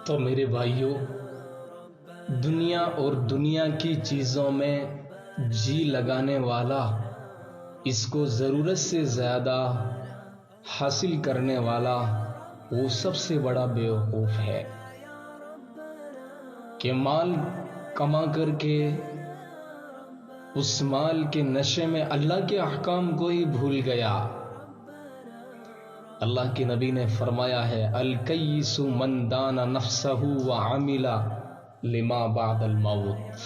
تو میرے بھائیوں، دنیا اور دنیا کی چیزوں میں جی لگانے والا، اس کو ضرورت سے زیادہ حاصل کرنے والا وہ سب سے بڑا بیوقوف ہے کہ مال کما کر کے اس مال کے نشے میں اللہ کے احکام کو ہی بھول گیا۔ اللہ کے نبی نے فرمایا ہے، الکیس من دان نفسہ وعمل لما بعد الموت۔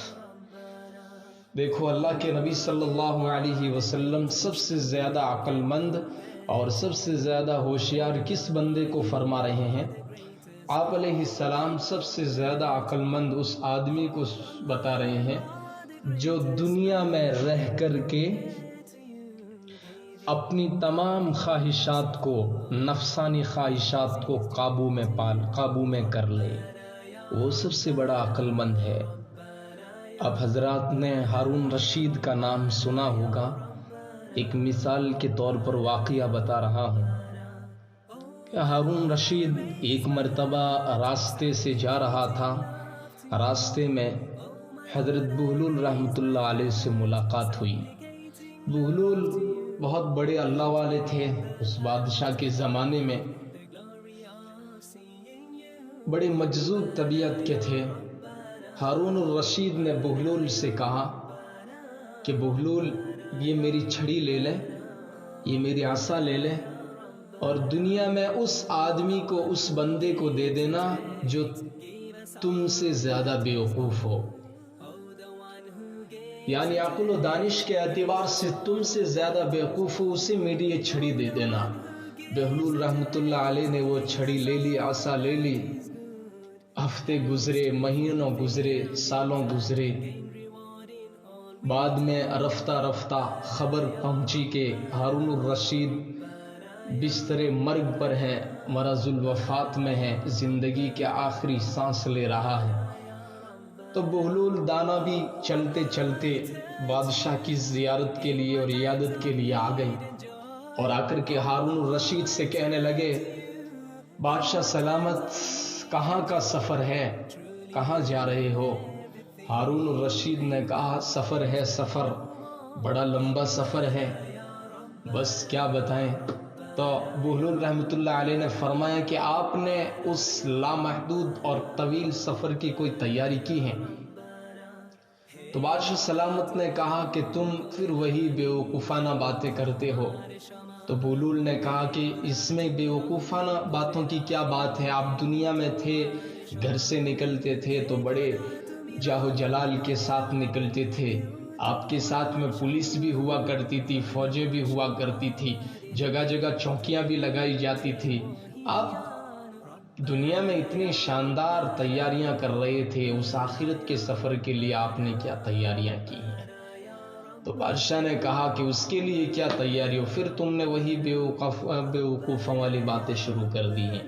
دیکھو، اللہ کے نبی صلی اللہ علیہ وسلم سب سے زیادہ عقل مند اور سب سے زیادہ ہوشیار کس بندے کو فرما رہے ہیں؟ آپ علیہ السلام سب سے زیادہ عقل مند اس آدمی کو بتا رہے ہیں جو دنیا میں رہ کر کے اپنی تمام خواہشات کو، نفسانی خواہشات کو قابو میں کر لے، وہ سب سے بڑا عقل مند ہے۔ اب حضرات نے ہارون رشید کا نام سنا ہوگا۔ ایک مثال کے طور پر واقعہ بتا رہا ہوں کہ ہارون رشید ایک مرتبہ راستے سے جا رہا تھا۔ راستے میں حضرت بہلول رحمۃ اللہ علیہ سے ملاقات ہوئی۔ بہلول بہت بڑے اللہ والے تھے، اس بادشاہ کے زمانے میں بڑے مجذوب طبیعت کے تھے۔ ہارون الرشید نے بہلول سے کہا کہ بہلول، یہ میری چھڑی لے لے، یہ میری عصا لے لے، اور دنیا میں اس آدمی کو، اس بندے کو دے دینا جو تم سے زیادہ بیوقوف ہو، یعنی عقل و دانش کے اعتبار سے تم سے زیادہ بیوقوف ہو، اسے میری یہ چھڑی دے دینا۔ بہلول رحمۃ اللہ علیہ نے وہ چھڑی لے لی، عصا لے لی۔ ہفتے گزرے، مہینوں گزرے، سالوں گزرے، بعد میں رفتہ رفتہ خبر پہنچی کہ ہارون الرشید بستر مرگ پر ہے، مرض الوفات میں ہے، زندگی کے آخری سانس لے رہا ہے۔ تو بہلول دانا بھی چلتے چلتے بادشاہ کی زیارت کے لیے اور عیادت کے لیے آ گئی، اور آ کر کے ہارون الرشید سے کہنے لگے، بادشاہ سلامت، کہاں کا سفر ہے، کہاں جا رہے ہو؟ ہارون الرشید نے کہا، سفر ہے، سفر بڑا لمبا سفر ہے، بس کیا بتائیں۔ تو بہلول رحمۃ اللہ علیہ نے فرمایا کہ آپ نے اس لامحدود اور طویل سفر کی کوئی تیاری کی ہے؟ تو بادشاہ سلامت نے کہا کہ تم پھر وہی بیوقوفانہ باتیں کرتے ہو۔ تو بہلول نے کہا کہ اس میں بیوقوفانہ باتوں کی کیا بات ہے؟ آپ دنیا میں تھے، گھر سے نکلتے تھے تو بڑے جاہ و جلال کے ساتھ نکلتے تھے، آپ کے ساتھ میں پولیس بھی ہوا کرتی تھی، فوجیں بھی ہوا کرتی تھی، جگہ جگہ چوکیاں بھی لگائی جاتی تھی۔ آپ دنیا میں اتنی شاندار تیاریاں کر رہے تھے، اس آخرت کے سفر کے لیے آپ نے کیا تیاریاں کی ہیں؟ تو بادشاہ نے کہا کہ اس کے لیے کیا تیاری ہو، پھر تم نے وہی بیوقوفوں والی باتیں شروع کر دی ہیں۔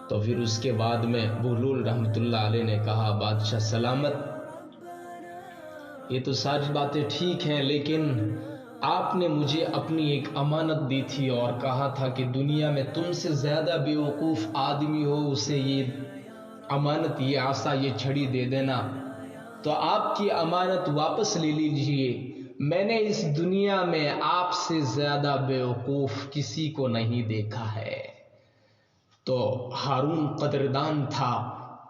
تو پھر اس کے بعد میں بہلول رحمۃ اللہ علیہ نے کہا، بادشاہ سلامت، یہ تو ساری باتیں ٹھیک ہیں، لیکن آپ نے مجھے اپنی ایک امانت دی تھی اور کہا تھا کہ دنیا میں تم سے زیادہ بیوقوف آدمی ہو اسے یہ امانت، یہ عصا، یہ چھڑی دے دینا۔ تو آپ کی امانت واپس لے لیجئے، میں نے اس دنیا میں آپ سے زیادہ بیوقوف کسی کو نہیں دیکھا ہے۔ تو ہارون قدردان تھا،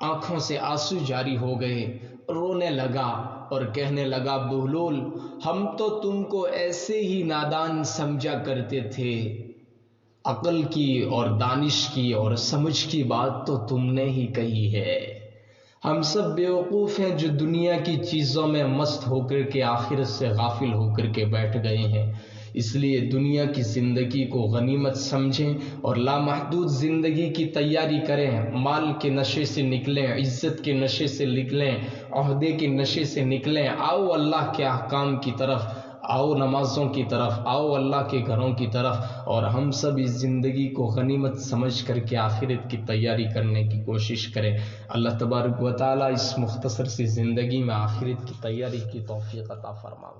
آنکھوں سے آنسو جاری ہو گئے، رونے لگا اور کہنے لگا، بہلول، ہم تو تم کو ایسے ہی نادان سمجھا کرتے تھے، عقل کی اور دانش کی اور سمجھ کی بات تو تم نے ہی کہی ہے۔ ہم سب بیوقوف ہیں جو دنیا کی چیزوں میں مست ہو کر کے آخرت سے غافل ہو کر کے بیٹھ گئے ہیں۔ اس لیے دنیا کی زندگی کو غنیمت سمجھیں اور لامحدود زندگی کی تیاری کریں، مال کے نشے سے نکلیں، عزت کے نشے سے نکلیں، عہدے کے نشے سے نکلیں، آؤ اللہ کے احکام کی طرف، آؤ نمازوں کی طرف، آؤ اللہ کے گھروں کی طرف، اور ہم سب اس زندگی کو غنیمت سمجھ کر کے آخرت کی تیاری کرنے کی کوشش کریں۔ اللہ تبارک و تعالیٰ اس مختصر سی زندگی میں آخرت کی تیاری کی توفیق عطا فرمائے۔